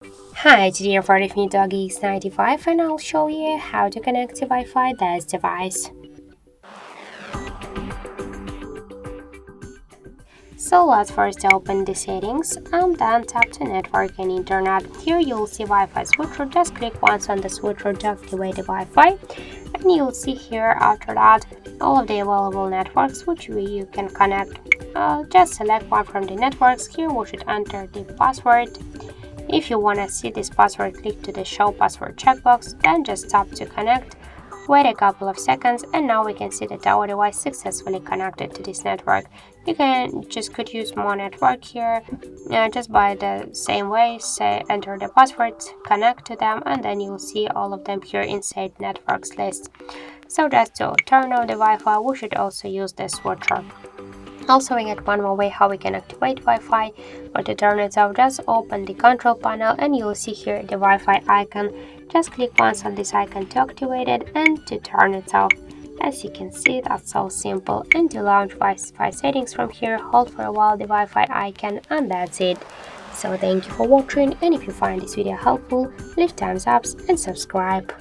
Hi, today I'm part of new DOOGEE X95 and I'll show you how to connect to Wi-Fi this device. So let's first open the settings and then tap to network and internet. Here you'll see Wi-Fi switcher. Just click once on the switcher to activate the Wi-Fi, and you'll see here after that all of the available networks which you can connect. Just select one from the networks. Here we should enter the password. If you want to see this password, click to the Show Password checkbox, then just tap to connect. Wait a couple of seconds, and now we can see that our device successfully connected to this network. You could use more network here, just by the same way. Say enter the passwords, connect to them, and then you'll see all of them here inside networks list. So just to turn on the Wi-Fi, we should also use the switcher. Also, we get one more way how we can activate Wi-Fi, or to turn it off, just open the control panel and you'll see here the Wi-Fi icon. Just click once on this icon to activate it and to turn it off. As you can see, that's so simple. And to launch Wi-Fi settings from here, hold for a while the Wi-Fi icon, and that's it. So thank you for watching, and if you find this video helpful, leave thumbs up and subscribe.